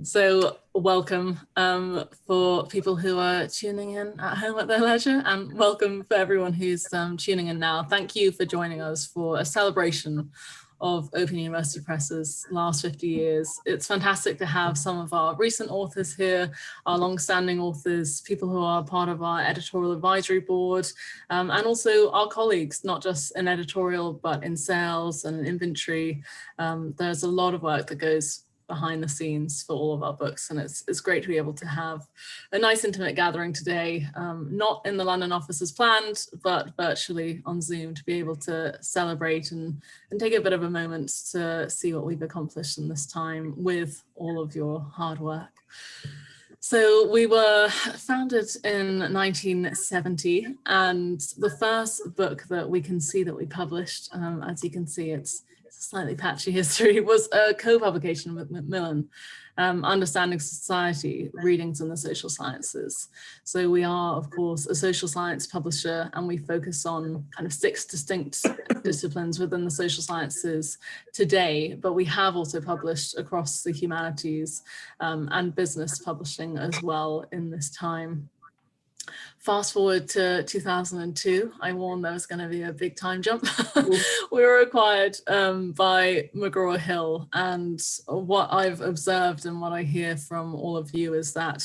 So welcome for people who are tuning in at home at their leisure, and welcome for everyone who's tuning in now. Thank you for joining us for a celebration of Open University Press's last 50 years. It's fantastic to have some of our recent authors here, our long-standing authors, people who are part of our editorial advisory board, and also our colleagues, not just in editorial, but in sales and inventory. There's a lot of work that goes behind the scenes for all of our books, and it's great to be able to have a nice intimate gathering today, not in the London office as planned, but virtually on Zoom, to be able to celebrate and take a bit of a moment to see what we've accomplished in this time with all of your hard work. So we were founded in 1970, and the first book that we can see that we published, as you can see, it's slightly patchy history, was a co-publication with Macmillan, Understanding Society, Readings in the Social Sciences. So we are, of course, a social science publisher, and we focus on kind of 6 distinct disciplines within the social sciences today, but we have also published across the humanities and business publishing as well in this time. Fast forward to 2002, I warned there was going to be a big time jump. We were acquired by McGraw Hill, and what I've observed and what I hear from all of you is that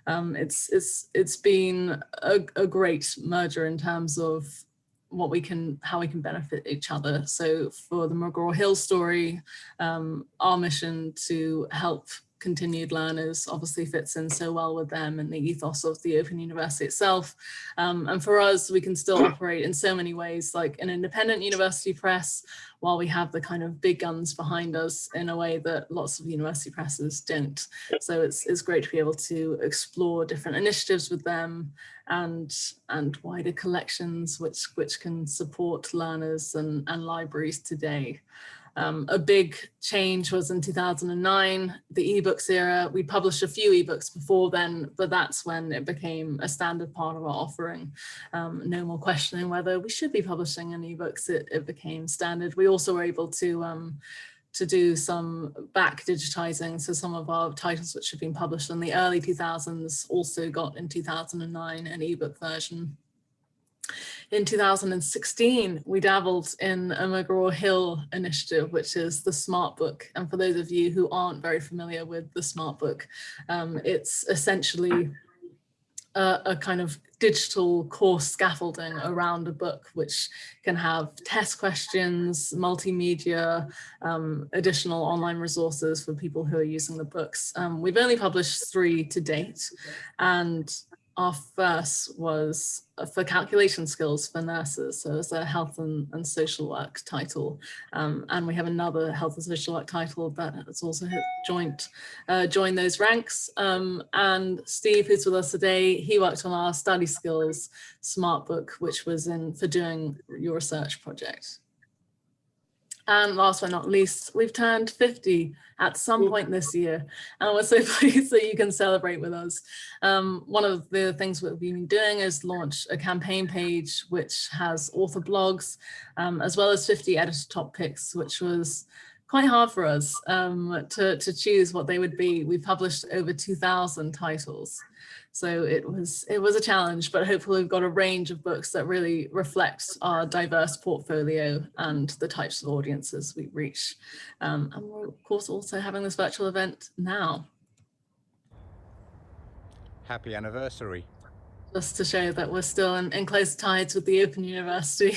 it's been a great merger in terms of how we can benefit each other. So for the McGraw Hill story, our mission to help continued learners obviously fits in so well with them and the ethos of the Open University itself. And for us, we can still operate in so many ways, like an independent university press, while we have the kind of big guns behind us in a way that lots of university presses don't. So it's great to be able to explore different initiatives with them and wider collections which can support learners and libraries today. A big change was in 2009, the ebooks era. We published a few ebooks before then, but that's when it became a standard part of our offering. No more questioning whether we should be publishing in ebooks. It became standard. We also were able to do some back digitizing. So some of our titles which had been published in the early 2000s also got in 2009 an ebook version. In 2016, we dabbled in a McGraw Hill initiative, which is the Smart Book. And for those of you who aren't very familiar with the Smart Book, it's essentially a kind of digital course scaffolding around a book, which can have test questions, multimedia, additional online resources for people who are using the books. We've only published 3 to date, and our first was for calculation skills for nurses. So it's a health and social work title. And we have another health and social work title that has also joined those ranks. And Steve, who's with us today, he worked on our study skills Smart Book, which was for doing your research project. And last but not least, we've turned 50 at some point this year, and we're so pleased that you can celebrate with us. One of the things we've been doing is launch a campaign page which has author blogs, as well as 50 editor top picks, which was quite hard for us to choose what they would be. We published over 2,000 titles. So it was a challenge, but hopefully we've got a range of books that really reflects our diverse portfolio and the types of audiences we reach. And we're of course also having this virtual event now. Happy anniversary. Just to show that we're still in close ties with the Open University.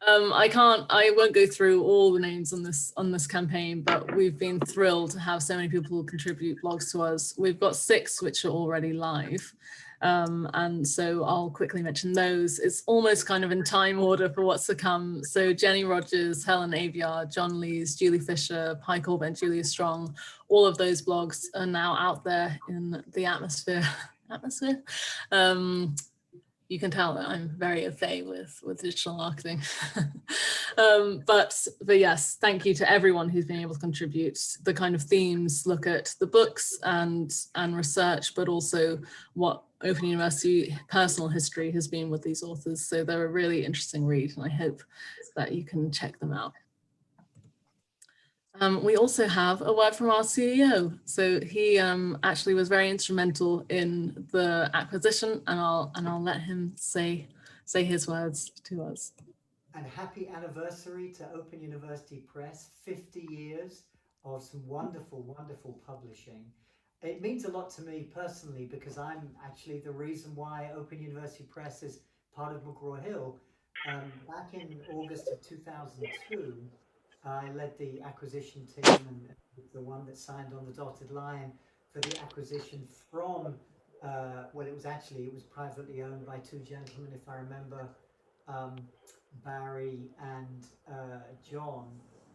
I won't go through all the names on this campaign, but we've been thrilled to have so many people contribute blogs to us. We've got 6 which are already live. And so I'll quickly mention those. It's almost kind of in time order for what's to come. So Jenny Rogers, Helen Aviar, John Lees, Julie Fisher, Pi Corbett, Julia Strong, all of those blogs are now out there in the atmosphere. You can tell that I'm very au fait with digital marketing. But yes, thank you to everyone who's been able to contribute. The kind of themes look at the books and research, but also what Open University personal history has been with these authors. So they're a really interesting read, and I hope that you can check them out. We also have a word from our CEO. So he actually was very instrumental in the acquisition, and I'll let him say his words to us. And happy anniversary to Open University Press, 50 years of some wonderful, wonderful publishing. It means a lot to me personally because I'm actually the reason why Open University Press is part of McGraw Hill. Back in August of 2002, I led the acquisition team and the one that signed on the dotted line for the acquisition from, well, it was privately owned by two gentlemen, if I remember, um, Barry and John,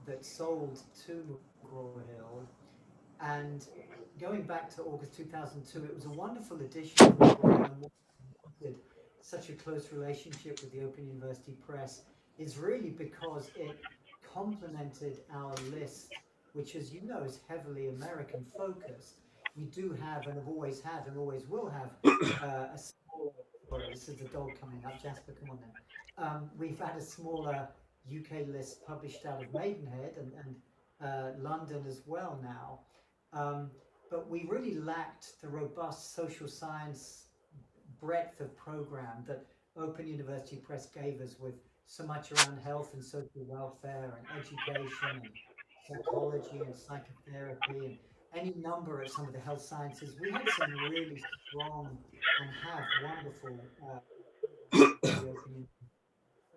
that sold to McGraw Hill. And going back to August 2002, it was a wonderful addition to McGraw Hill, and wanted such a close relationship with the Open University Press is really because it complemented our list, which, as you know, is heavily American focused. We do have, and have always had, and always will have, a smaller. Sorry, this is the dog coming up. Jasper, come on then. We've had a smaller UK list published out of Maidenhead and London as well now. But we really lacked the robust social science breadth of program that Open University Press gave us, with so much around health and social welfare and education and psychology and psychotherapy and any number of some of the health sciences. We had some really strong and have wonderful programs at the Open University.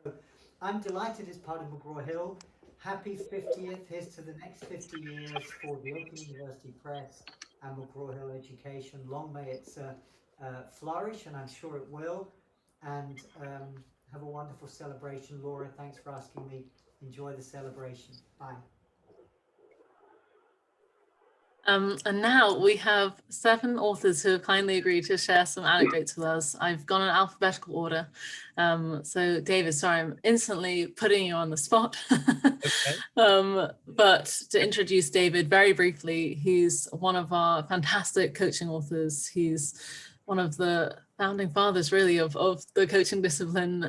So I'm delighted as part of McGraw Hill. Happy 50th. Here's to the next 50 years for the Open University Press and McGraw Hill Education. Long may it flourish, and I'm sure it will. And have a wonderful celebration. Laura, thanks for asking me. Enjoy the celebration. Bye. And now we have 7 authors who have kindly agreed to share some anecdotes with us. I've gone in alphabetical order. So David, sorry, I'm instantly putting you on the spot. Okay. But to introduce David very briefly, he's one of our fantastic coaching authors. He's one of the founding fathers really of the coaching discipline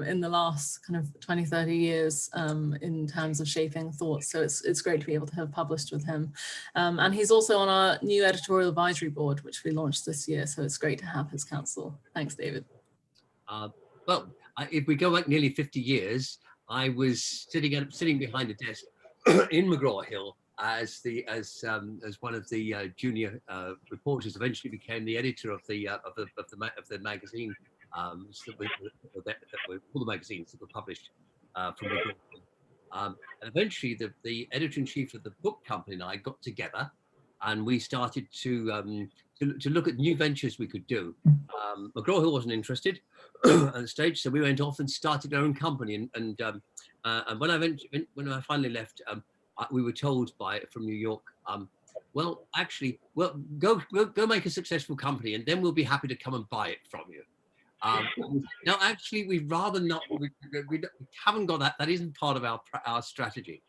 in the last kind of 20, 30 years in terms of shaping thoughts. So it's great to be able to have published with him. And he's also on our new editorial advisory board, which we launched this year. So it's great to have his counsel. Thanks, David. Well, if we go back nearly 50 years, I was sitting behind a desk in McGraw Hill as one of the junior reporters. Eventually became the editor of the magazine, all the magazines that were published from McGraw Hill. And eventually the editor-in-chief of the book company and I got together, and we started to look at new ventures we could do. McGraw Hill wasn't interested at the stage, so we went off and started our own company. And when I finally left, we were told from New York, well, go make a successful company, and then we'll be happy to come and buy it from you. No, actually, we'd rather not. We haven't got that. That isn't part of our strategy.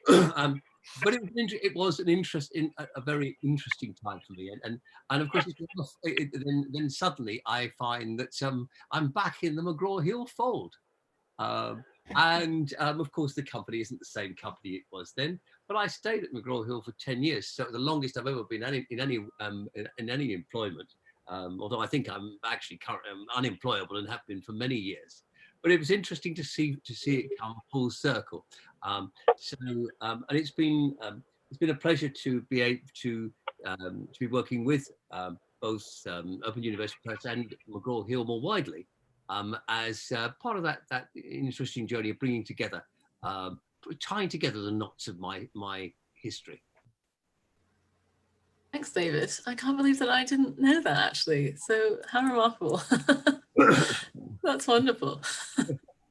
But it was a very interesting time for me, and of course, then suddenly I find that I'm back in the McGraw Hill fold. And of course, the company isn't the same company it was then. But I stayed at McGraw Hill for 10 years, so the longest I've ever been in any employment. Although I think I'm actually unemployable and have been for many years. But it was interesting to see it come full circle. And it's been a pleasure to be able to be working with both Open University Press and McGraw Hill more widely. As part of that interesting journey of bringing together, tying together the knots of my history. Thanks, David. I can't believe that I didn't know that, actually. So how remarkable. That's wonderful.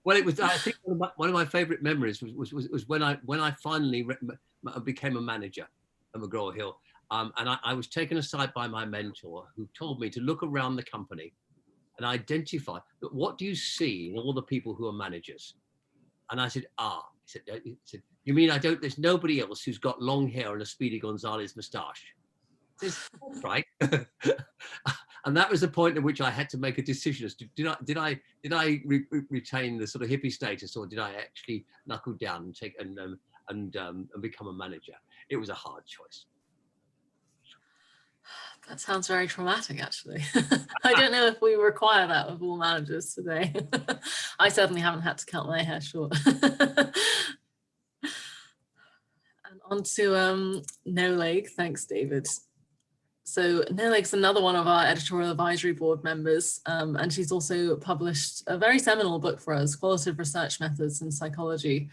Well, it was. I think one of my favourite memories was when I finally became a manager at McGraw Hill, and I was taken aside by my mentor, who told me to look around the company and identify, but what do you see in all the people who are managers? And I said, he said, you mean there's nobody else who's got long hair and a Speedy Gonzales moustache? I said, that's right. And that was the point at which I had to make a decision as to did I retain the sort of hippie status, or did I actually knuckle down and become a manager? it was a hard choice. That sounds very traumatic, actually. I don't know if we require that of all managers today. I certainly haven't had to cut my hair short. And on to No Leg. Thanks, David. So No Leg's another one of our editorial advisory board members, and she's also published a very seminal book for us, Qualitative Research Methods in Psychology.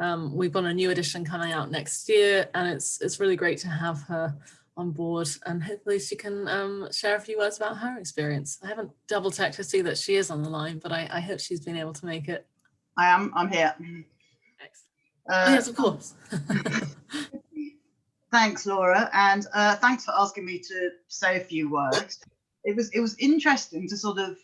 We've got a new edition coming out next year, and it's really great to have her on board, and hopefully she can share a few words about her experience. I haven't double checked to see that she is on the line, but I hope she's been able to make it. I'm here. Excellent. Yes, of course. Thanks, Laura, and thanks for asking me to say a few words. It was interesting to sort of,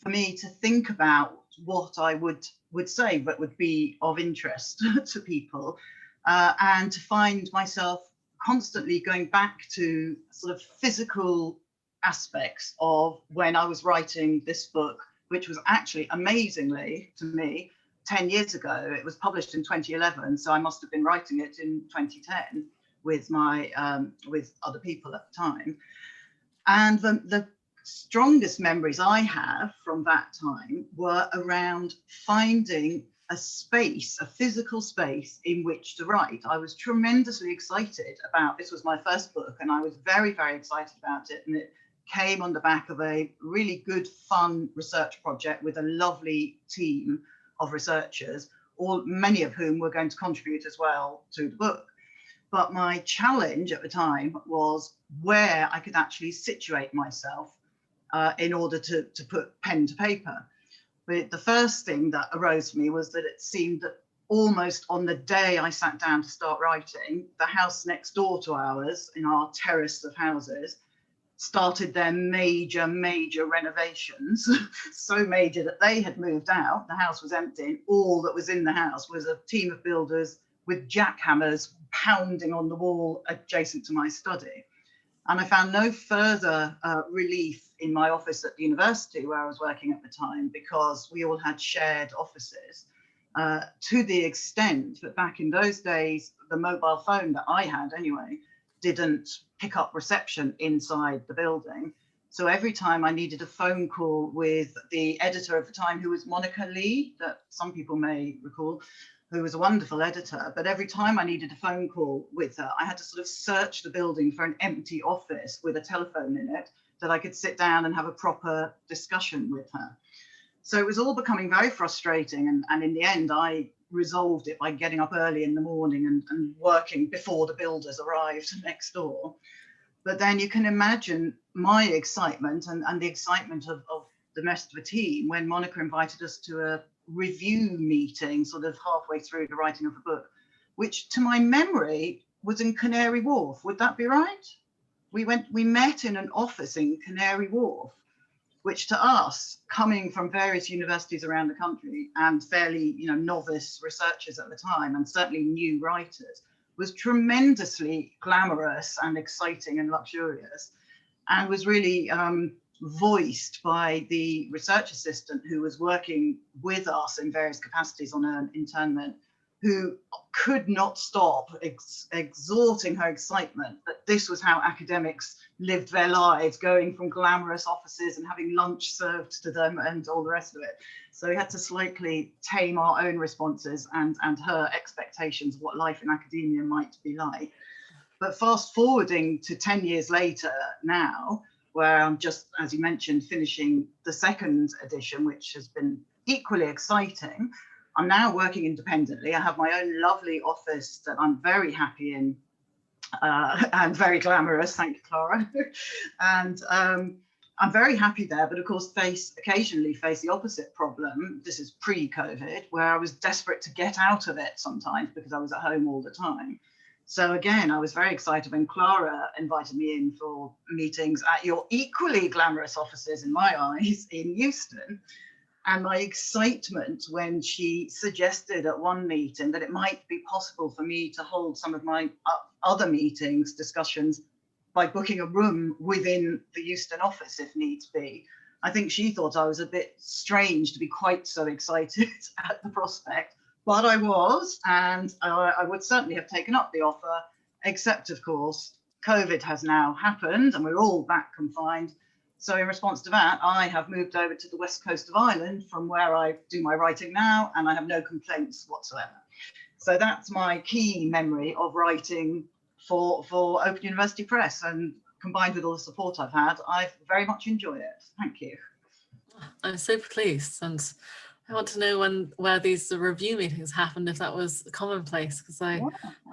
for me to think about what I would say that would be of interest to people, and to find myself constantly going back to sort of physical aspects of when I was writing this book, which was actually amazingly to me 10 years ago. It was published in 2011, so I must have been writing it in 2010 with my with other people at the time. And the strongest memories I have from that time were around finding a space, a physical space in which to write. I was tremendously excited about, this was my first book, and I was very, very excited about it. And it came on the back of a really good, fun research project with a lovely team of researchers, many of whom were going to contribute as well to the book. But my challenge at the time was where I could actually situate myself in order to put pen to paper. But the first thing that arose for me was that it seemed that almost on the day I sat down to start writing, the house next door to ours, in our terrace of houses, started their major renovations. So major that they had moved out, the house was empty, and all that was in the house was a team of builders with jackhammers pounding on the wall adjacent to my study. And I found no further relief in my office at the university where I was working at the time, because we all had shared offices, to the extent that back in those days, the mobile phone that I had anyway, didn't pick up reception inside the building. So every time I needed a phone call with the editor of the time, who was Monica Lee, that some people may recall, who was a wonderful editor, but every time I needed a phone call with her, I had to sort of search the building for an empty office with a telephone in it that I could sit down and have a proper discussion with her. So it was all becoming very frustrating, and in the end, I resolved it by getting up early in the morning and working before the builders arrived next door. But then you can imagine my excitement and the excitement of the rest of the team when Monica invited us to a review meeting sort of halfway through the writing of the book, which to my memory was in Canary Wharf. Would that be right? We met in an office in Canary Wharf, which to us, coming from various universities around the country and fairly, novice researchers at the time, and certainly new writers, was tremendously glamorous and exciting and luxurious, and was really voiced by the research assistant who was working with us in various capacities on an internment, who could not stop exhorting her excitement that this was how academics lived their lives, going from glamorous offices and having lunch served to them and all the rest of it. So we had to slightly tame our own responses and her expectations of what life in academia might be like. But fast forwarding to 10 years later now, where I'm just, as you mentioned, finishing the second edition, which has been equally exciting. I'm now working independently. I have my own lovely office that I'm very happy in and very glamorous, thank you, Clara. And I'm very happy there, but of course occasionally face the opposite problem. This is pre-COVID, where I was desperate to get out of it sometimes because I was at home all the time. So again, I was very excited when Clara invited me in for meetings at your equally glamorous offices, in my eyes, in Euston. And my excitement when she suggested at one meeting that it might be possible for me to hold some of my other meetings, discussions, by booking a room within the Euston office if needs be. I think she thought I was a bit strange to be quite so excited at the prospect. But I was, and I would certainly have taken up the offer except of course, COVID has now happened and we're all back confined. So in response to that, I have moved over to the west coast of Ireland from where I do my writing now, and I have no complaints whatsoever. So that's my key memory of writing for Open University Press, and combined with all the support I've had, I've very much enjoyed it. Thank you. I'm so pleased, and I want to know where these review meetings happened, if that was commonplace, because I'm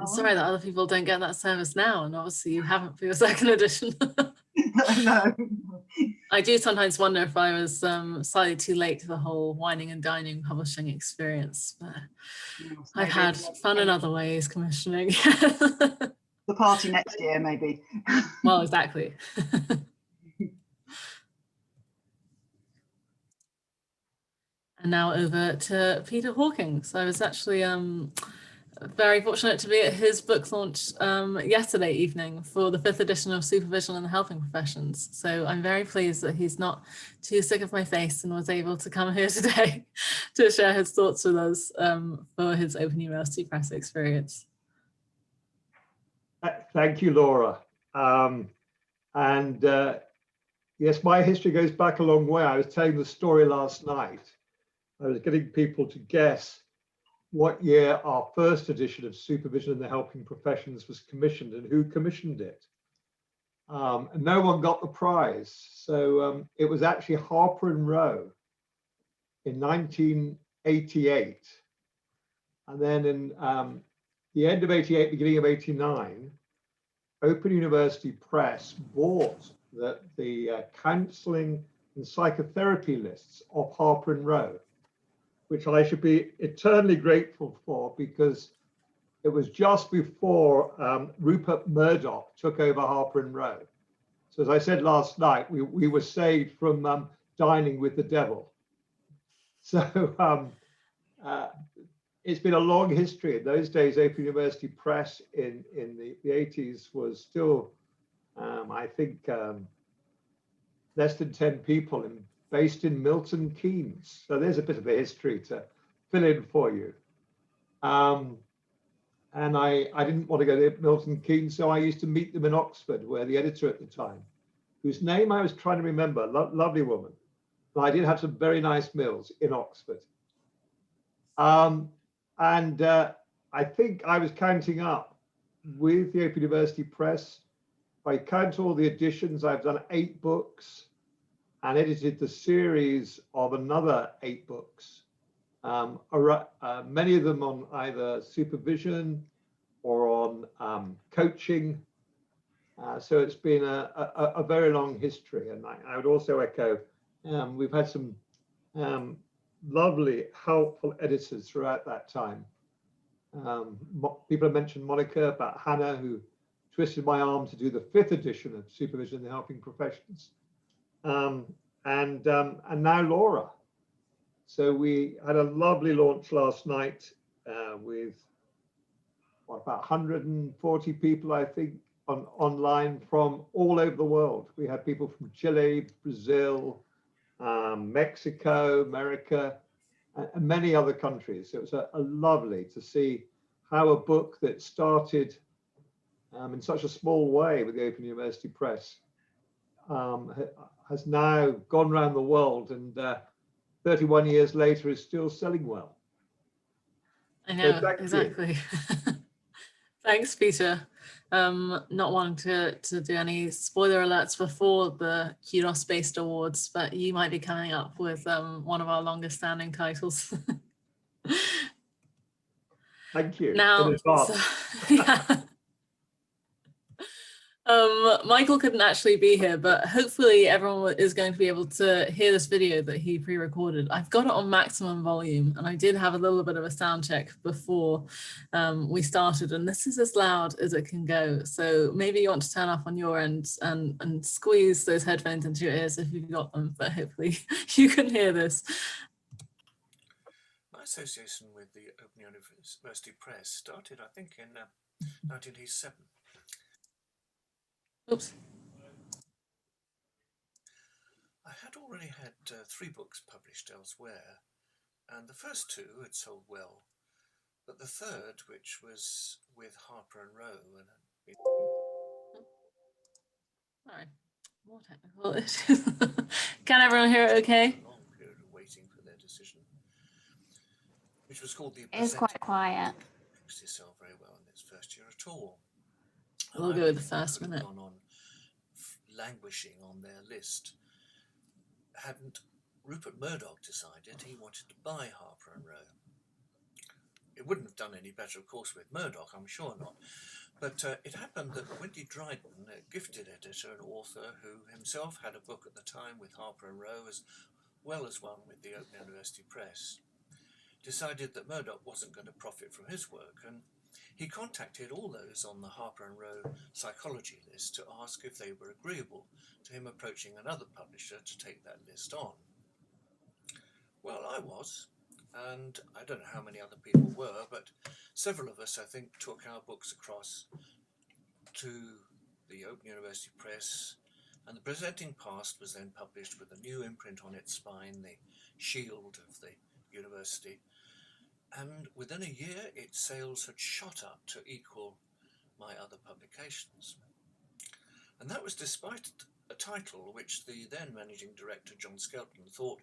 sorry that other people don't get that service now, and obviously you haven't for your second edition. No. I do sometimes wonder if I was slightly too late to the whole wining and dining publishing experience, but Yes, I've had fun in other ways commissioning. The party next year, maybe. Well, exactly. And now over to Peter Hawkins. I was actually very fortunate to be at his book launch yesterday evening for the 5th edition of Supervision in the Helping Professions. So I'm very pleased that he's not too sick of my face and was able to come here today to share his thoughts with us for his Open University Press experience. Thank you, Laura. Yes, my history goes back a long way. I was telling the story last night. I was getting people to guess what year our first edition of Supervision in the Helping Professions was commissioned and who commissioned it. And no one got the prize. So it was actually Harper and Row in 1988. And then in the end of 88, beginning of 89, Open University Press bought the counseling and psychotherapy lists of Harper and Row, which I should be eternally grateful for, because it was just before Rupert Murdoch took over Harper and Row. So as I said last night, we were saved from dining with the devil. So it's been a long history. In those days, Open University Press in the 80s was still, I think, less than 10 people based in Milton Keynes. So there's a bit of a history to fill in for you. And I didn't want to go to Milton Keynes, so I used to meet them in Oxford, where the editor at the time, whose name I was trying to remember, lovely woman. But I did have some very nice meals in Oxford. I think I was counting up with the Open University Press. If I count all the editions, I've done 8 books and edited the series of another 8 books. Many of them on either supervision or on coaching. So it's been a very long history. And I would also echo, we've had some lovely, helpful editors throughout that time. People have mentioned Monica, about Hannah, who twisted my arm to do the 5th edition of Supervision in the Helping Professions. And now Laura. So we had a lovely launch last night with about 140 people, I think, online from all over the world. We had people from Chile, Brazil, Mexico, America, and many other countries. So it was a lovely to see how a book that started in such a small way with the Open University Press has now gone around the world, and 31 years later is still selling well. I know, So exactly. Thanks, Peter. Not wanting to do any spoiler alerts before the Kudos-based awards, but you might be coming up with one of our longest standing titles. Thank you. Now, yeah. Michael couldn't actually be here, but hopefully everyone is going to be able to hear this video that he pre-recorded. I've got it on maximum volume, and I did have a little bit of a sound check before we started, and this is as loud as it can go. So maybe you want to turn up on your end and squeeze those headphones into your ears if you've got them, but hopefully you can hear this. My association with the Open University Press started, I think, in 1987. Oops. I had already had 3 books published elsewhere, and the first 2 had sold well, but the third, which was with Harper and Row, and All right, more technical issues. Can everyone hear it okay? A long period of waiting for their decision, which was called the It's quite quiet. Didn't sell very well in its first year at all. We'll go with the first minute. Gone on languishing on their list. Hadn't Rupert Murdoch decided he wanted to buy Harper and Row? It wouldn't have done any better, of course, with Murdoch, I'm sure not. But it happened that Wendy Dryden, a gifted editor and author who himself had a book at the time with Harper and Row as well as one with the Open University Press, decided that Murdoch wasn't going to profit from his work, and he contacted all those on the Harper and Row psychology list to ask if they were agreeable to him approaching another publisher to take that list on. Well, I was, and I don't know how many other people were, but several of us, I think, took our books across to the Open University Press, and the Presenting Past was then published with a new imprint on its spine, the shield of the university. And within a year, its sales had shot up to equal my other publications. And that was despite a title which the then managing director, John Skelton, thought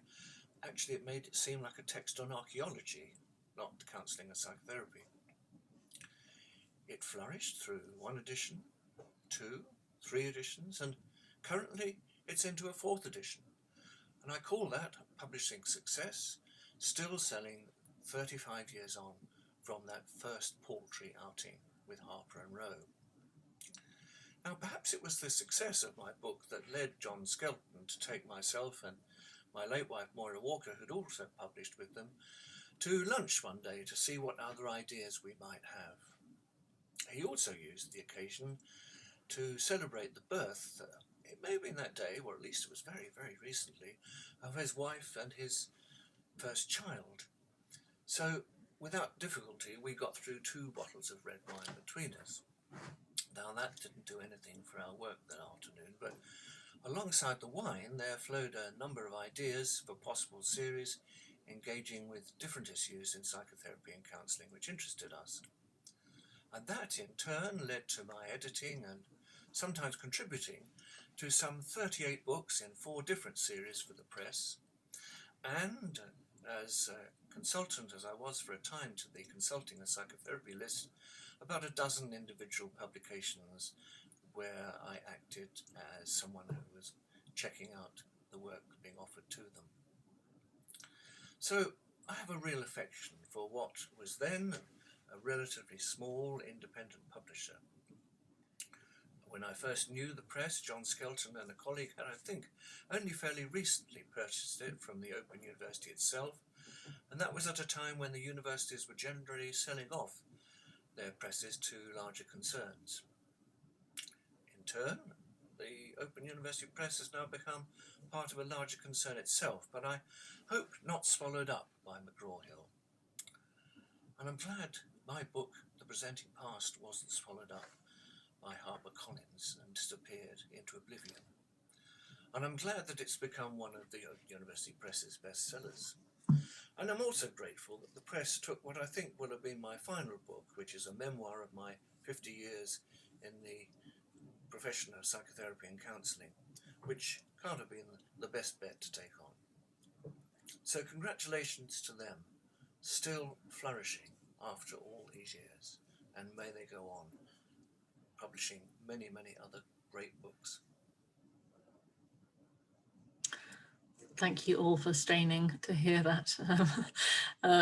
actually it made it seem like a text on archaeology, not counselling and psychotherapy. It flourished through 1 edition, 2, 3 editions, and currently it's into a 4th edition. And I call that publishing success, still selling 35 years on from that first paltry outing with Harper and Row. Now, perhaps it was the success of my book that led John Skelton to take myself and my late wife Moira Walker, who'd also published with them, to lunch one day to see what other ideas we might have. He also used the occasion to celebrate the birth, it may have been that day, or at least it was very, very recently, of his wife and his first child. So, without difficulty, we got through 2 bottles of red wine between us. Now, that didn't do anything for our work that afternoon, but alongside the wine, there flowed a number of ideas for possible series engaging with different issues in psychotherapy and counselling which interested us. And that, in turn, led to my editing and sometimes contributing to some 38 books in 4 different series for the press, and as a consultant, as I was for a time to the Consulting and Psychotherapy list, about a dozen individual publications where I acted as someone who was checking out the work being offered to them. So I have a real affection for what was then a relatively small independent publisher. When I first knew the press, John Skelton and a colleague had, I think, only fairly recently purchased it from the Open University itself, and that was at a time when the universities were generally selling off their presses to larger concerns. In turn, the Open University Press has now become part of a larger concern itself, but I hope not swallowed up by McGraw Hill. And I'm glad my book, The Presenting Past, wasn't swallowed up by HarperCollins and disappeared into oblivion. And I'm glad that it's become one of the Open University Press's bestsellers. And I'm also grateful that the press took what I think will have been my final book, which is a memoir of my 50 years in the profession of psychotherapy and counselling, which can't have been the best bet to take on. So congratulations to them, still flourishing after all these years, and may they go on publishing many, many other great books. Thank you all for straining to hear that.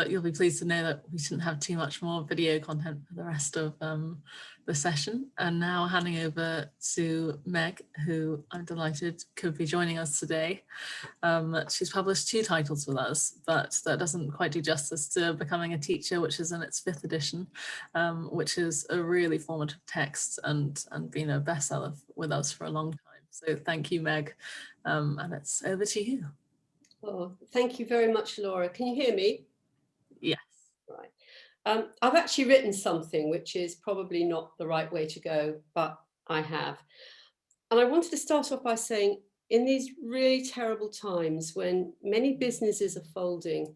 You'll be pleased to know that we didn't have too much more video content for the rest of the session. And now handing over to Meg, who I'm delighted could be joining us today. She's published 2 titles with us, but that doesn't quite do justice to Becoming a Teacher, which is in its 5th edition, which is a really formative text and been a bestseller with us for a long time. So thank you, Meg, and it's over to you. Oh, thank you very much, Laura. Can you hear me? Yes. Right. I've actually written something which is probably not the right way to go, but I have. And I wanted to start off by saying, in these really terrible times when many businesses are folding,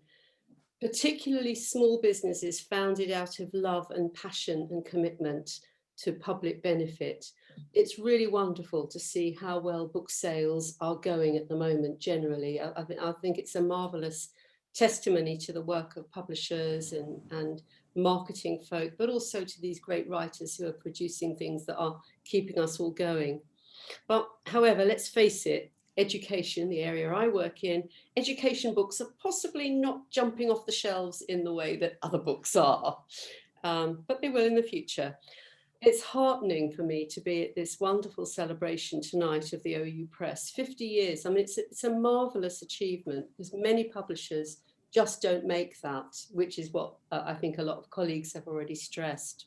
particularly small businesses founded out of love and passion and commitment, to public benefit. It's really wonderful to see how well book sales are going at the moment generally. I think it's a marvellous testimony to the work of publishers and marketing folk, but also to these great writers who are producing things that are keeping us all going. But however, let's face it, education, the area I work in, education books are possibly not jumping off the shelves in the way that other books are, but they will in the future. It's heartening for me to be at this wonderful celebration tonight of the OU Press. 50 years, I mean, it's a marvellous achievement because many publishers just don't make that, which is what I think a lot of colleagues have already stressed.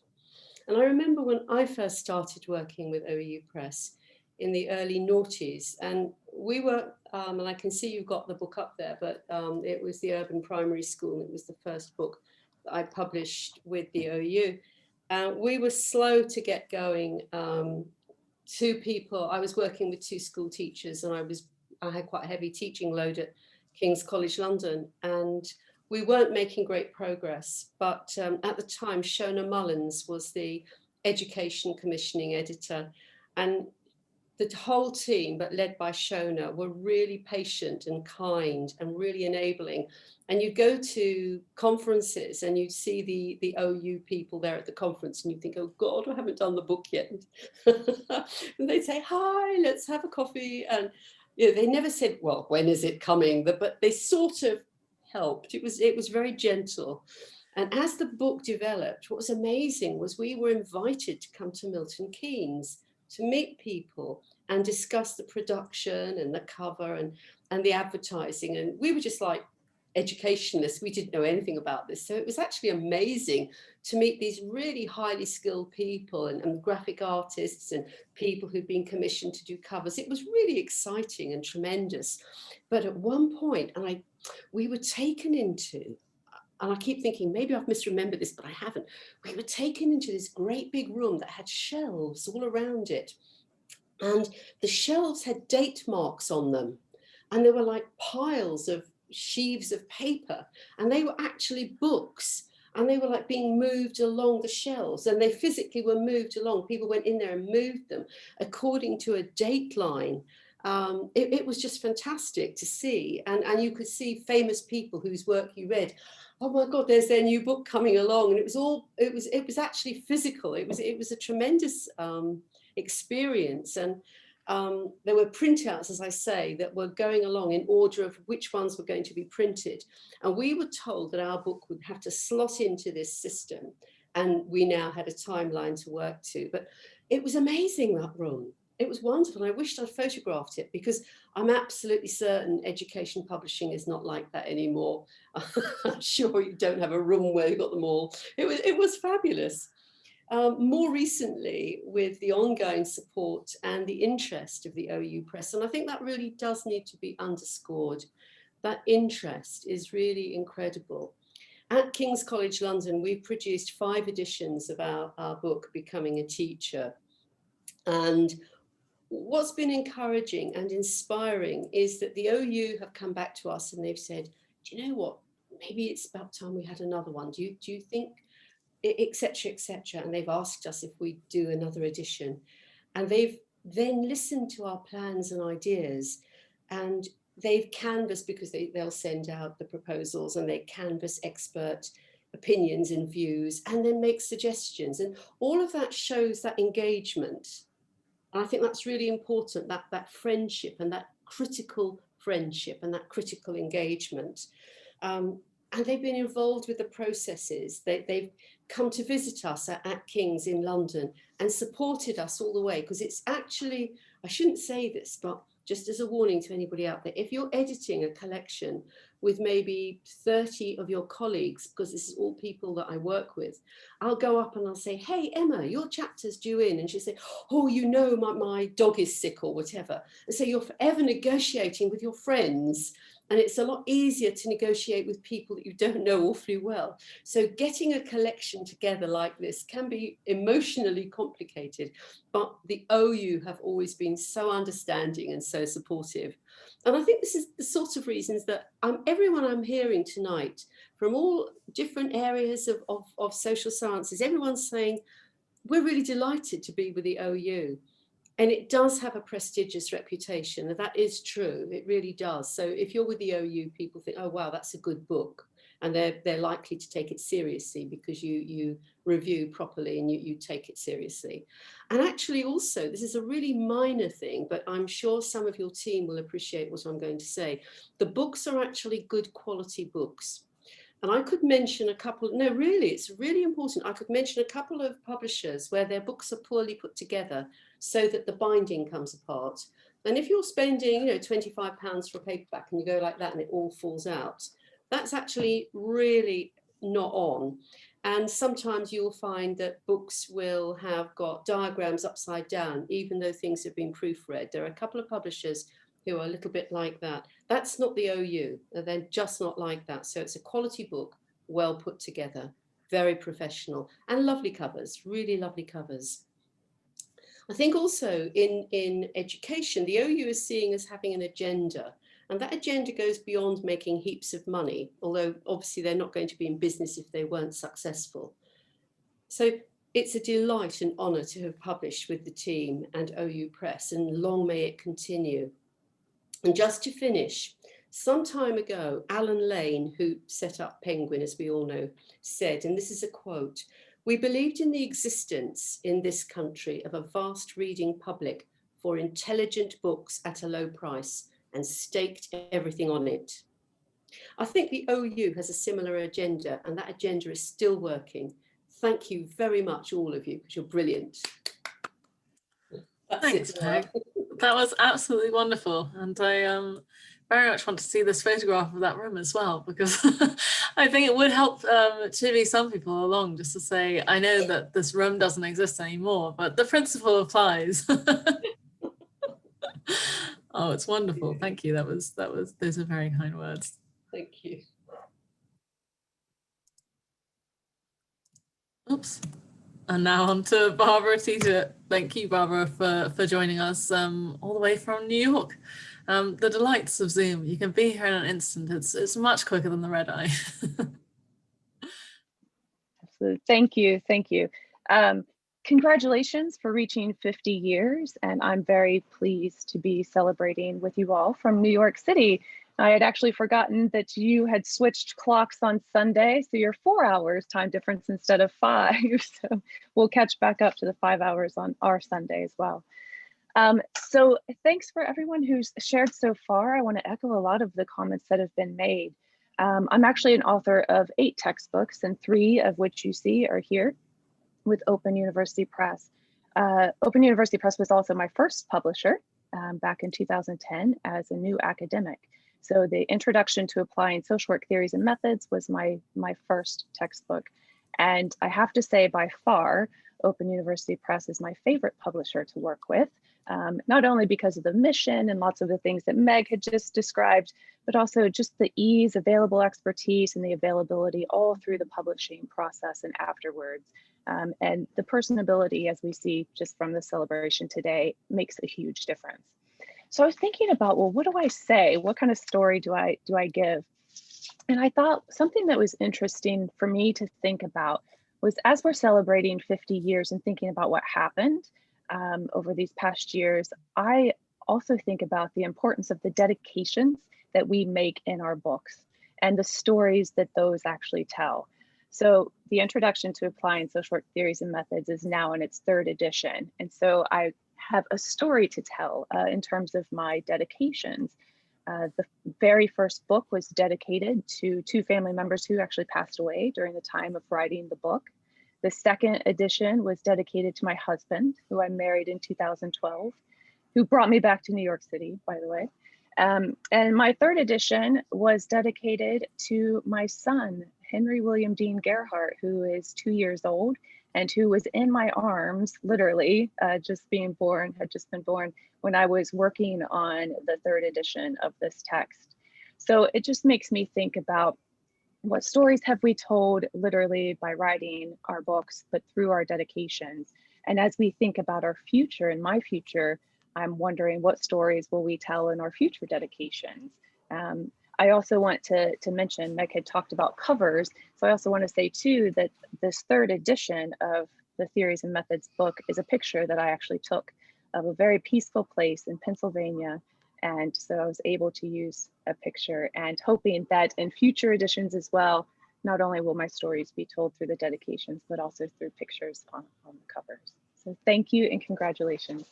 And I remember when I first started working with OU Press in the early noughties, and we were, and I can see you've got the book up there, but it was the Urban Primary School. It was the first book that I published with the OU. We were slow to get going. Two people, I was working with two school teachers, and I had quite a heavy teaching load at King's College London, and we weren't making great progress. But at the time, Shona Mullins was the education commissioning editor, and the whole team, but led by Shona, were really patient and kind and really enabling. And you go to conferences and you see the OU people there at the conference and you think, oh God, I haven't done the book yet. And they'd say, hi, let's have a coffee. And you know, they never said, well, when is it coming? But they sort of helped. It was very gentle. And as the book developed, what was amazing was we were invited to come to Milton Keynes to meet people and discuss the production and the cover and the advertising. And we were just like educationalists. We didn't know anything about this. So it was actually amazing to meet these really highly skilled people and graphic artists and people who'd been commissioned to do covers. It was really exciting and tremendous. But at one point, we were taken into, and I keep thinking, maybe I've misremembered this, but I haven't. We were taken into this great big room that had shelves all around it. And the shelves had date marks on them. And there were like piles of sheaves of paper. And they were actually books. And they were like being moved along the shelves. And they physically were moved along. People went in there and moved them according to a date line. It was just fantastic to see. And you could see famous people whose work you read. Oh my God, there's their new book coming along. And it was actually physical. It was a tremendous experience. And there were printouts, as I say, that were going along in order of which ones were going to be printed. And we were told that our book would have to slot into this system. And we now had a timeline to work to. But it was amazing, that room. It was wonderful. And I wished I'd photographed it because I'm absolutely certain education publishing is not like that anymore. I'm sure you don't have a room where you've got them all. It was fabulous. More recently, with the ongoing support and the interest of the OU Press, and I think that really does need to be underscored, that interest is really incredible. At King's College London, we've produced 5 editions of our book, Becoming a Teacher. And what's been encouraging and inspiring is that the OU have come back to us and they've said, do you know what, maybe it's about time we had another one. Do you think, etc., etc. And they've asked us if we do another edition. And they've then listened to our plans and ideas, and they've canvassed, because they'll send out the proposals and they canvass expert opinions and views and then make suggestions. And all of that shows that engagement. And I think that's really important, that friendship and that critical friendship and that critical engagement. And they've been involved with the processes. They've come to visit us at King's in London and supported us all the way. Because it's actually, I shouldn't say this, but just as a warning to anybody out there, if you're editing a collection with maybe 30 of your colleagues, because this is all people that I work with, I'll go up and I'll say, hey, Emma, your chapter's due in. And she'll say, oh, you know, my dog is sick or whatever. And so you're forever negotiating with your friends. And it's a lot easier to negotiate with people that you don't know awfully well. So getting a collection together like this can be emotionally complicated, but the OU have always been so understanding and so supportive. And I think this is the sort of reasons that everyone I'm hearing tonight from all different areas of social sciences, everyone's saying, we're really delighted to be with the OU. And it does have a prestigious reputation, and that is true. It really does. So if you're with the OU, people think, oh, wow, that's a good book. And they're likely to take it seriously because you review properly and you take it seriously. And actually also, this is a really minor thing, but I'm sure some of your team will appreciate what I'm going to say. The books are actually good quality books. And I could mention a couple, no, really, it's really important. I could mention a couple of publishers where their books are poorly put together so that the binding comes apart. And if you're spending, £25 for a paperback and you go like that and it all falls out, that's actually really not on. And sometimes you'll find that books will have got diagrams upside down, even though things have been proofread. There are a couple of publishers who are a little bit like that. That's not the OU. They're just not like that. So it's a quality book, well put together, very professional, and lovely covers, really lovely covers. I think also in education, the OU is seeing as having an agenda, and that agenda goes beyond making heaps of money, although obviously they're not going to be in business if they weren't successful. So it's a delight and honour to have published with the team and OU Press, and long may it continue. And just to finish, some time ago, Alan Lane, who set up Penguin, as we all know, said, and this is a quote, "We believed in the existence in this country of a vast reading public for intelligent books at a low price and staked everything on it." I think the OU has a similar agenda, and that agenda is still working. Thank you very much, all of you, because you're brilliant. Thanks, Meg. That was absolutely wonderful. And I very much want to see this photograph of that room as well, because I think it would help chivvy some people along, just to say, I know that this room doesn't exist anymore, but the principle applies. Oh, it's wonderful. Thank you. Those are very kind words. Thank you. Oops. And now on to Barbara Teeter. Thank you, Barbara, for joining us all the way from New York. The delights of Zoom. You can be here in an instant. It's much quicker than the red eye. Absolutely. Thank you. Thank you. Congratulations for reaching 50 years. And I'm very pleased to be celebrating with you all from New York City. I had actually forgotten that you had switched clocks on Sunday, so you're 4 hours time difference instead of 5. So we'll catch back up to the 5 hours on our Sunday as well. So thanks for everyone who's shared so far. I want to echo a lot of the comments that have been made. I'm actually an author of 8 textbooks, and 3 of which you see are here with Open University Press. Open University Press was also my first publisher back in 2010 as a new academic. So the Introduction to Applying Social Work Theories and Methods was my first textbook. And I have to say, by far, Open University Press is my favorite publisher to work with, not only because of the mission and lots of the things that Meg had just described, but also just the ease, available expertise, and the availability all through the publishing process and afterwards. And the personability, as we see just from the celebration today, makes a huge difference. So I was thinking about, well, what do I say? What kind of story do I give? And I thought something that was interesting for me to think about was, as we're celebrating 50 years and thinking about what happened over these past years, I also think about the importance of the dedications that we make in our books and the stories that those actually tell. So the Introduction to Applying Social Work Theories and Methods is now in its 3rd edition. And so I have a story to tell in terms of my dedications. The very first book was dedicated to 2 family members who actually passed away during the time of writing the book. The 2nd edition was dedicated to my husband, who I married in 2012, who brought me back to New York City, by the way. And my 3rd edition was dedicated to my son, Henry William Dean Gerhardt, who is 2 years old and who was in my arms, literally, had just been born when I was working on the 3rd edition of this text. So it just makes me think about what stories have we told literally by writing our books, but through our dedications. And as we think about our future and my future, I'm wondering what stories will we tell in our future dedications. I also want to mention, Meg had talked about covers. So I also want to say too, that this 3rd edition of the Theories and Methods book is a picture that I actually took of a very peaceful place in Pennsylvania. And so I was able to use a picture, and hoping that in future editions as well, not only will my stories be told through the dedications, but also through pictures on the covers. So thank you and congratulations.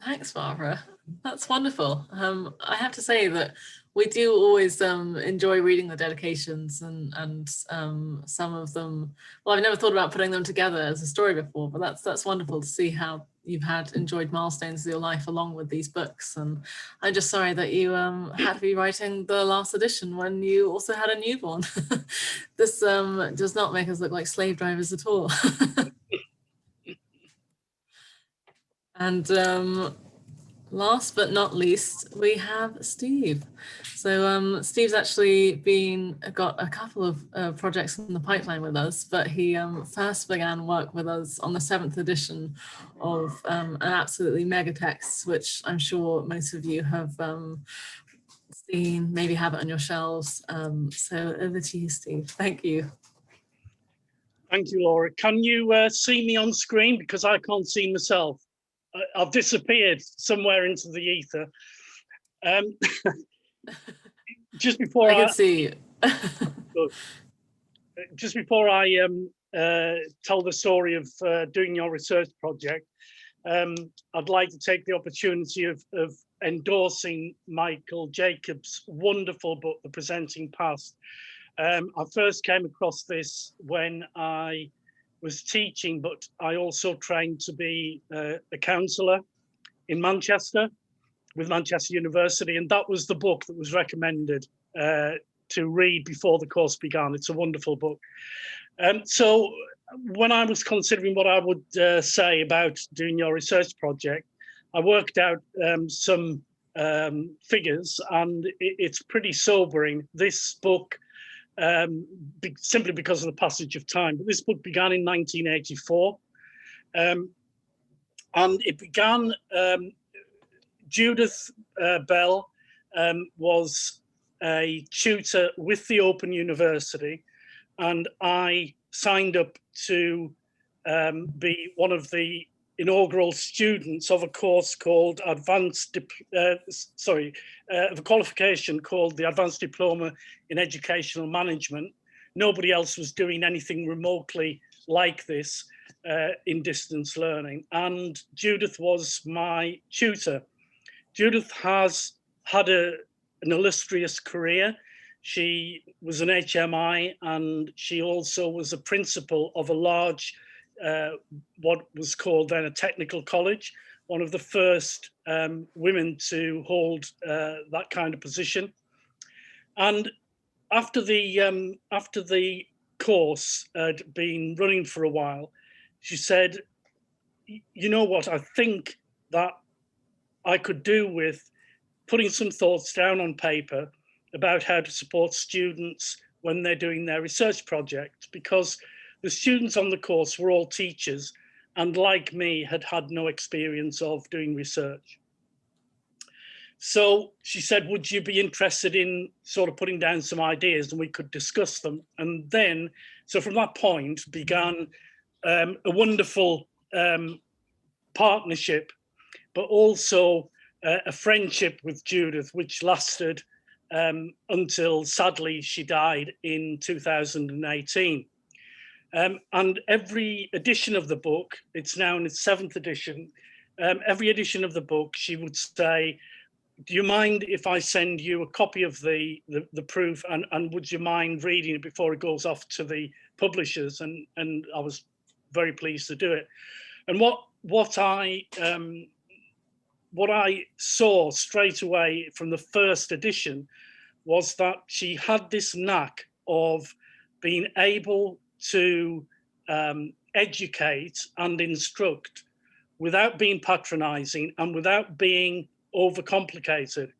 Thanks, Barbara. That's wonderful. I have to say that we do always enjoy reading the dedications, and some of them, well, I've never thought about putting them together as a story before, but that's wonderful to see how you've enjoyed milestones of your life along with these books. And I'm just sorry that you had to be writing the last edition when you also had a newborn. This does not make us look like slave drivers at all. And last but not least, we have Steve. So Steve's actually got a couple of projects in the pipeline with us, but he first began work with us on the 7th edition of an absolutely mega text, which I'm sure most of you have seen, maybe have it on your shelves. So over to you, Steve. Thank you. Thank you, Laura. Can you see me on screen? Because I can't see myself. I've disappeared somewhere into the ether. Just before I can see you. Just before I tell the story of doing your research project, I'd like to take the opportunity of endorsing Michael Jacobs' wonderful book, The Presenting Past. I first came across this when I was teaching, but I also trained to be a counsellor in Manchester with Manchester University, and that was the book that was recommended to read before the course began. It's a wonderful book. So when I was considering what I would say about doing your research project, I worked out some figures, and it's pretty sobering. This book, simply because of the passage of time, but this book began in 1984, and it began, Judith Bell was a tutor with the Open University, and I signed up to be one of the inaugural students of a course called of a qualification called the Advanced Diploma in Educational Management. Nobody else was doing anything remotely like this in distance learning, and Judith was my tutor. Judith has had an illustrious career. She was an HMI, and she also was a principal of a large what was called then a technical college, one of the first women to hold that kind of position. And after the course had been running for a while, she said, you know what, I think that I could do with putting some thoughts down on paper about how to support students when they're doing their research project, because the students on the course were all teachers, and like me, had had no experience of doing research. So she said, would you be interested in sort of putting down some ideas and we could discuss them? And then, so from that point began a wonderful partnership, but also a friendship with Judith, which lasted until sadly she died in 2018. And every edition of the book, it's now in its 7th edition, every edition of the book, she would say, do you mind if I send you a copy of the proof, and would you mind reading it before it goes off to the publishers? And I was very pleased to do it. And what I saw straight away from the first edition was that she had this knack of being able to educate and instruct without being patronizing and without being overcomplicated.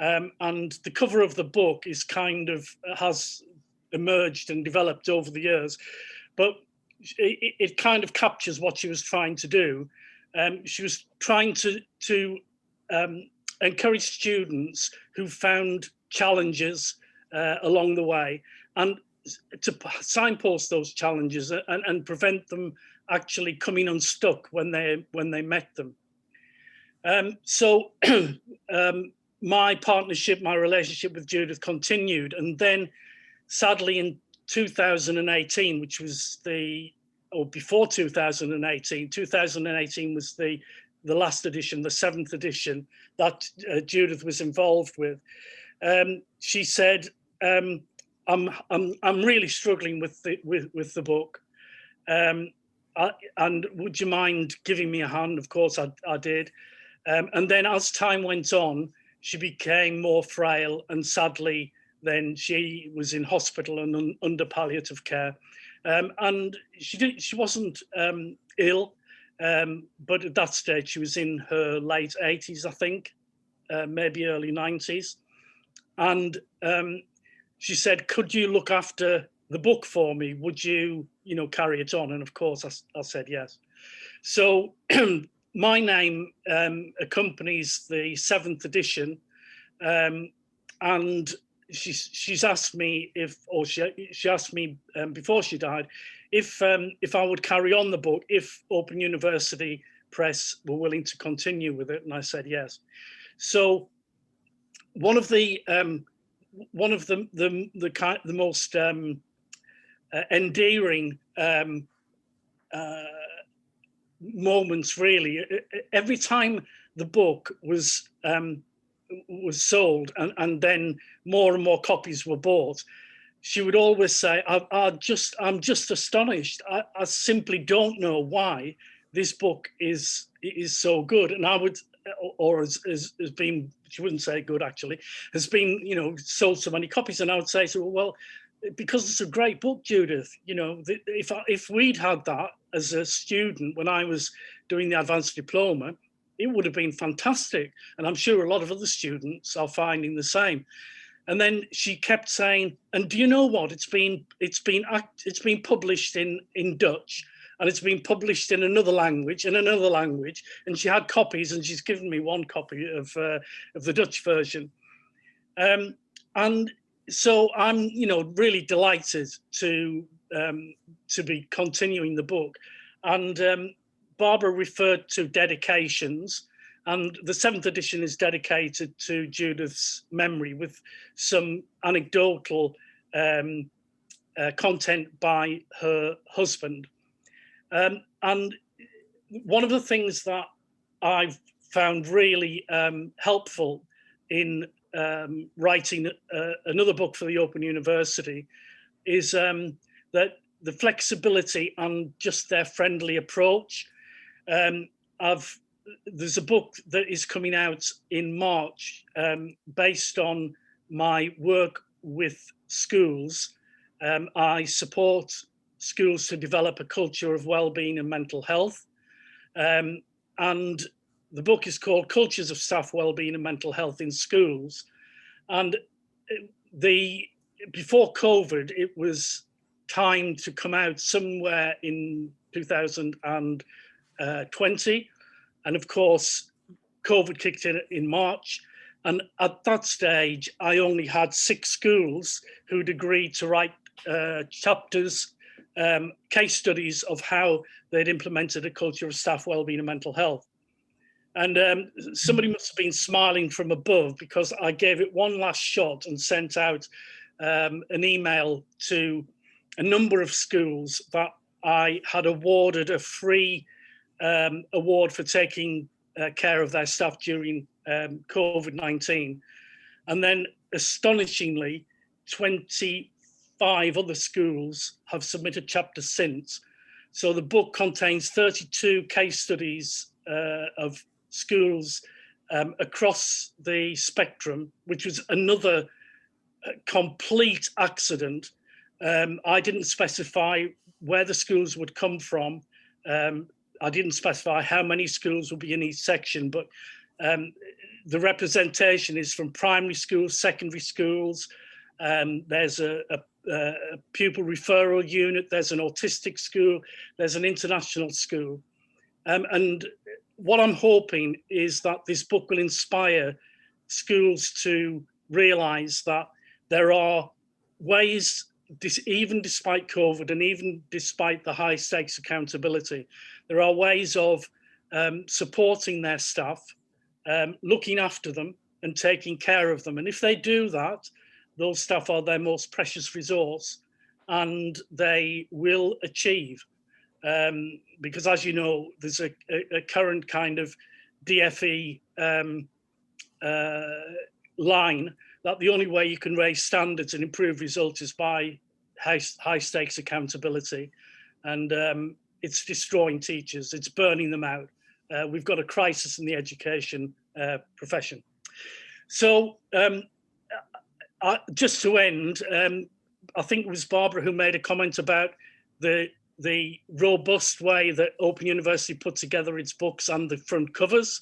And the cover of the book is has emerged and developed over the years, but it kind of captures what she was trying to do. She was trying to encourage students who found challenges along the way, and signpost those challenges and prevent them actually coming unstuck when they met them. So my partnership, my relationship with Judith continued, and then sadly in 2018, which was before 2018 was the last edition, the 7th edition that Judith was involved with. She said, I'm really struggling with the book, and would you mind giving me a hand? Of course I did. And then as time went on, she became more frail, and sadly then she was in hospital and under palliative care. And she wasn't ill, but at that stage she was in her late 80s, I think, maybe early 90s. And she said, could you look after the book for me? Would you, carry it on? And of course I said yes. So my name accompanies the 7th edition, and she's asked me she asked me before she died if I would carry on the book if Open University Press were willing to continue with it, and I said yes. So one of the most endearing moments, really, every time the book was sold and then more and more copies were bought, she would always say, I'm just astonished. I simply don't know why this book is so good. And I would, or has been, she wouldn't say good actually, has been, sold so many copies. And I would say to her, well, because it's a great book, Judith, if we'd had that as a student when I was doing the advanced diploma, it would have been fantastic. And I'm sure a lot of other students are finding the same. And then she kept saying, and do you know what? It's been published in Dutch, and it's been published in another language, and she had copies, and she's given me one copy of the Dutch version. And so I'm, really delighted to be continuing the book. And Barbara referred to dedications, and the 7th edition is dedicated to Judith's memory with some anecdotal content by her husband. And one of the things that I've found really helpful in writing another book for the Open University is that the flexibility and just their friendly approach. There's a book that is coming out in March based on my work with schools. I support schools to develop a culture of well-being and mental health. And the book is called Cultures of Staff Wellbeing and Mental Health in Schools. And before COVID, it was timed to come out somewhere in 2020. And of course, COVID kicked in March. And at that stage, I only had 6 schools who'd agreed to write chapters, case studies of how they'd implemented a culture of staff wellbeing and mental health. And somebody must have been smiling from above, because I gave it one last shot and sent out an email to a number of schools that I had awarded a free award for taking care of their staff during COVID-19. And then astonishingly, 25 other schools have submitted chapters since. So the book contains 32 case studies of schools across the spectrum, which was another complete accident. I didn't specify where the schools would come from. I didn't specify how many schools would be in each section, but the representation is from primary schools, secondary schools. There's a pupil referral unit, there's an autistic school, there's an international school. And what I'm hoping is that this book will inspire schools to realise that there are ways even despite COVID and even despite the high stakes accountability, there are ways of supporting their staff, looking after them and taking care of them. And if they do that, those staff are their most precious resource, and they will achieve. Because as you know, there's a current kind of DFE line that the only way you can raise standards and improve results is by high stakes accountability. And it's destroying teachers, it's burning them out. We've got a crisis in the education profession. So just to end, I think it was Barbara who made a comment about the robust way that Open University put together its books and the front covers.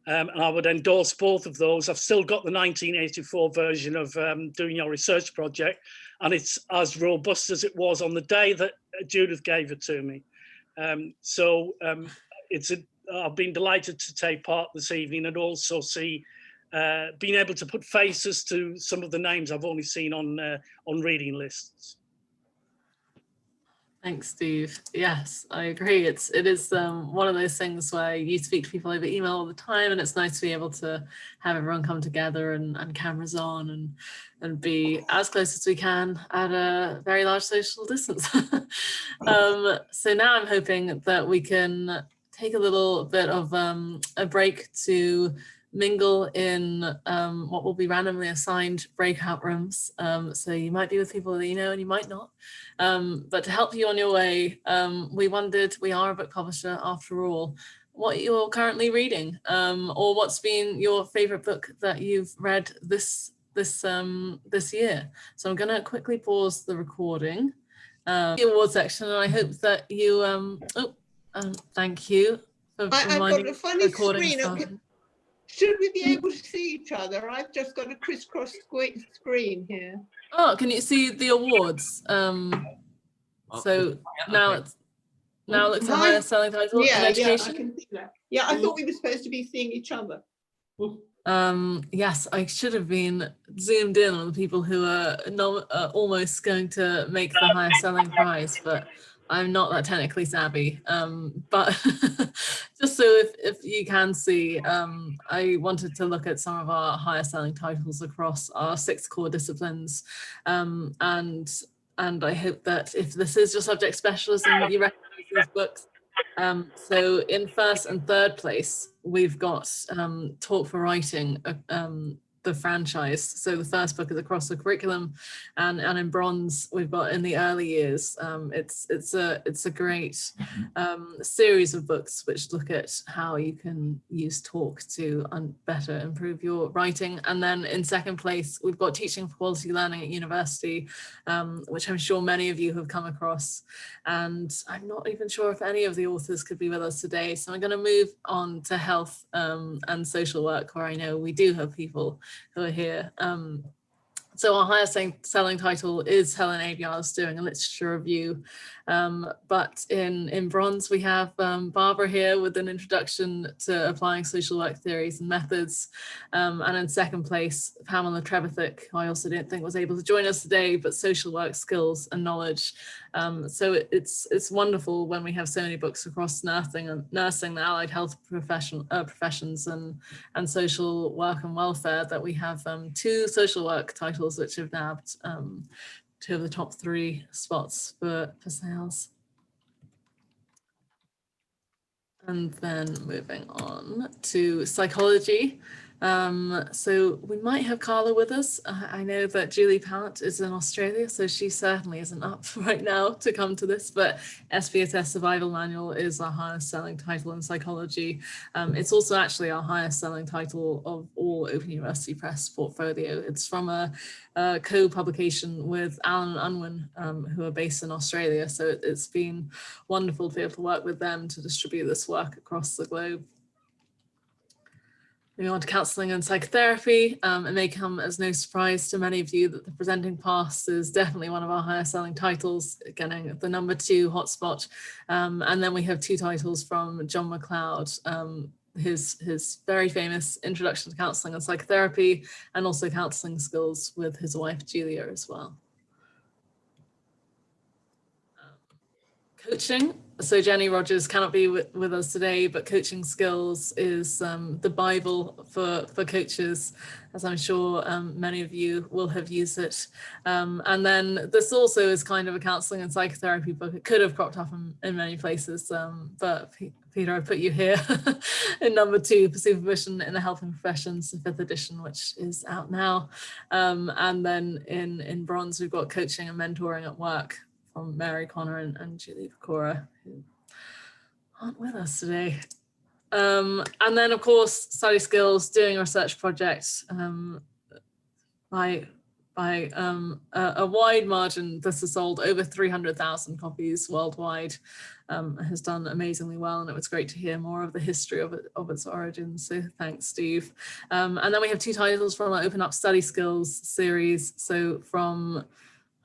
And I would endorse both of those. I've still got the 1984 version of Doing Your Research Project, and it's as robust as it was on the day that Judith gave it to me. I've been delighted to take part this evening, and also see being able to put faces to some of the names I've only seen on reading lists. Thanks, Steve. Yes, I agree. It is one of those things where you speak to people over email all the time, and it's nice to be able to have everyone come together and cameras on and be as close as we can at a very large social distance. So now I'm hoping that we can take a little bit of a break to mingle in what will be randomly assigned breakout rooms. So you might be with people that you know and you might not. But to help you on your way, we wondered, we are a book publisher after all, what you're currently reading, or what's been your favorite book that you've read this year. So I'm gonna quickly pause the recording, the award section, and I hope that you, thank you for reminding me. I've got a funny screen. Should we be able to see each other? I've just got a crisscross screen here. Oh, can you see the awards? So now it looks at highest selling title in education. Yeah, I can see that. Yeah, I thought we were supposed to be seeing each other. Yes, I should have been zoomed in on the people who are almost going to make the highest selling prize, but I'm not that technically savvy. But just so if you can see, I wanted to look at some of our highest selling titles across our 6 core disciplines. And I hope that if this is your subject specialism, you recognize these books. So in first and third place, we've got Talk for Writing, the franchise. So the first book is across the curriculum, and in bronze we've got In the Early Years. It's a great series of books which look at how you can use talk to better improve your writing. And then in second place we've got Teaching for Quality Learning at University, which I'm sure many of you have come across, and I'm not even sure if any of the authors could be with us today, so I'm going to move on to health and social work, where I know we do have people who are here. So our highest selling title is Helen Abiar's Doing a Literature Review. But in bronze, we have Barbara here with an introduction to applying social work theories and methods. And in second place, Pamela Trebethick, who I also didn't think was able to join us today, but social work skills and knowledge. So it's wonderful when we have so many books across nursing, the allied health professions and social work and welfare, that we have 2 social work titles which have nabbed 2 of the top 3 spots for sales. And then moving on to psychology. So we might have Carla with us. I know that Julie Pallant is in Australia, so she certainly isn't up right now to come to this, but SPSS Survival Manual is our highest selling title in psychology. It's also actually our highest selling title of all Open University Press portfolio. It's from a co-publication with Alan and Unwin, who are based in Australia. So it's been wonderful to be able to work with them to distribute this work across the globe. Moving on to counselling and psychotherapy, it may come as no surprise to many of you that The Presenting Past is definitely one of our highest selling titles, getting the number 2 hotspot. And then we have 2 titles from John McLeod, his very famous Introduction to Counselling and Psychotherapy, and also Counselling Skills with his wife Julia as well. coaching. So Jenny Rogers cannot be with us today, but Coaching Skills is the Bible for coaches, as I'm sure many of you will have used it. And then this also is kind of a counselling and psychotherapy book. It could have cropped up in many places, but Peter, I put you here in number 2 for Supervision in the Helping Professions, the 5th edition, which is out now. And then in bronze, we've got Coaching and Mentoring at Work from Mary Connor and Julie Pecora, who aren't with us today. And then, of course, Study Skills, doing a research project by a wide margin. This has sold over 300,000 copies worldwide, has done amazingly well, and it was great to hear more of the history of its origins. So thanks, Steve. And then we have 2 titles from our Open Up Study Skills series. So from,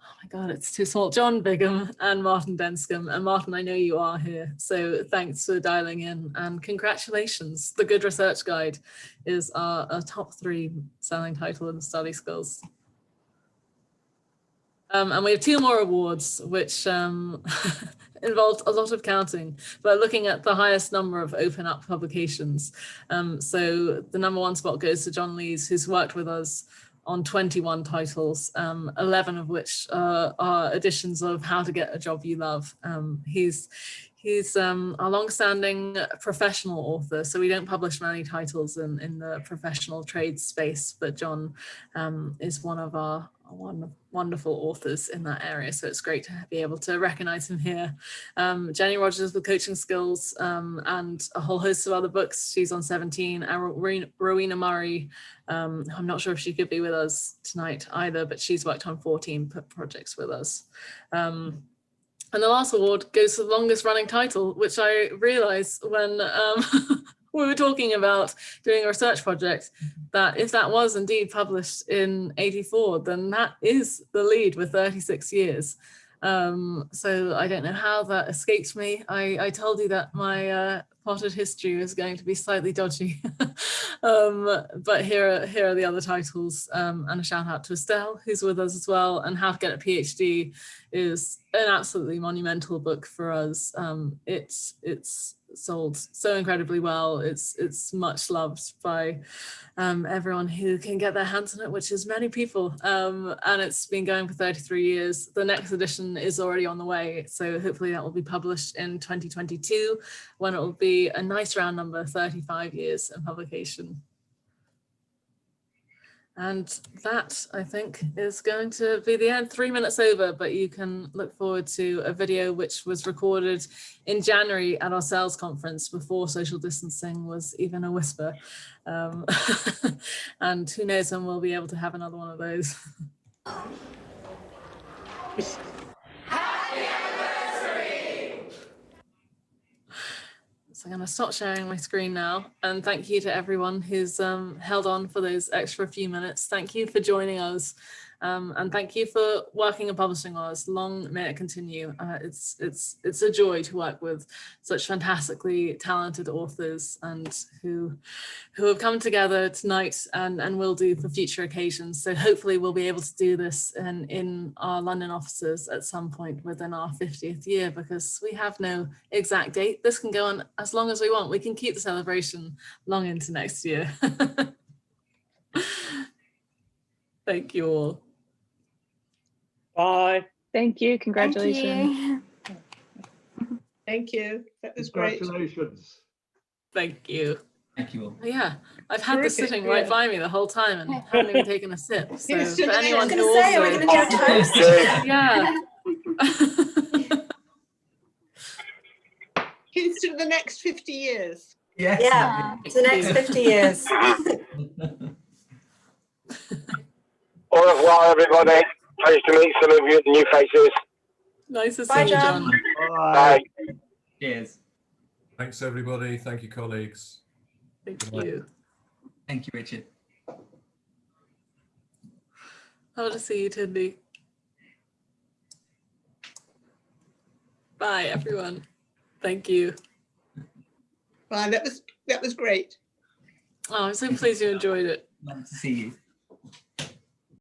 oh my God, it's too small, John Bigham and Martin Denscombe. And Martin, I know you are here, so thanks for dialing in and congratulations. The Good Research Guide is our top 3 selling title in Study Skills. And we have 2 more awards, which involved a lot of counting, but looking at the highest number of open up publications. So the number 1 spot goes to John Lees, who's worked with us on 21 titles, 11 of which are editions of How to Get a Job You Love. He's a long-standing professional author, so we don't publish many titles in the professional trade space, but John is one of our wonderful authors in that area, so it's great to be able to recognize him here. Jenny Rogers with Coaching Skills and a whole host of other books. She's on 17, and Rowena Murray, I'm not sure if she could be with us tonight either, but she's worked on 14 projects with us. And the last award goes to the longest running title, which I realized when we were talking about doing a research project, that if that was indeed published in '84, then that is the lead with 36 years. So I don't know how that escaped me. I told you that my potted history was going to be slightly dodgy. But here are the other titles, and a shout out to Estelle, who's with us as well. And How to Get a PhD is an absolutely monumental book for us. It's sold so incredibly well. It's much loved by everyone who can get their hands on it, which is many people. And it's been going for 33 years. The next edition is already on the way, so hopefully that will be published in 2022, when it will be a nice round number, 35 years in publication. And that, I think, is going to be the end. 3 minutes over, but you can look forward to a video which was recorded in January at our sales conference before social distancing was even a whisper. And who knows when we'll be able to have another one of those. Happy anniversary! So I'm going to stop sharing my screen now, and thank you to everyone who's held on for those extra few minutes. Thank you for joining us, and thank you for working and publishing us. Long may it continue. It's a joy to work with such fantastically talented authors, and who have come together tonight and will do for future occasions. So hopefully we'll be able to do this in our London offices at some point within our 50th year, because we have no exact date. This can go on as long as we want. We can keep the celebration long into next year. Thank you all. Bye. Thank you. Congratulations. Thank you. That was great. Congratulations. Thank you. Thank you all. Yeah, I've had this Terrific, sitting right yeah. by me the whole time and haven't even taken a sip. So Here's for to the anyone next- who I was also, gonna say, are we gonna do a toast? yeah. Here's to the next 50 years. Yes. Yeah, to the next 50 years. Au revoir, everybody. Pleased to meet some of you new faces. Nice to see Bye, you, John. John. Bye. Cheers. Thanks, everybody. Thank you, colleagues. Thank you. Thank you, Richard. How to see you, Tindy. Bye, everyone. Thank you. Bye. That was great. Oh, I'm so pleased you enjoyed it. Love to see you.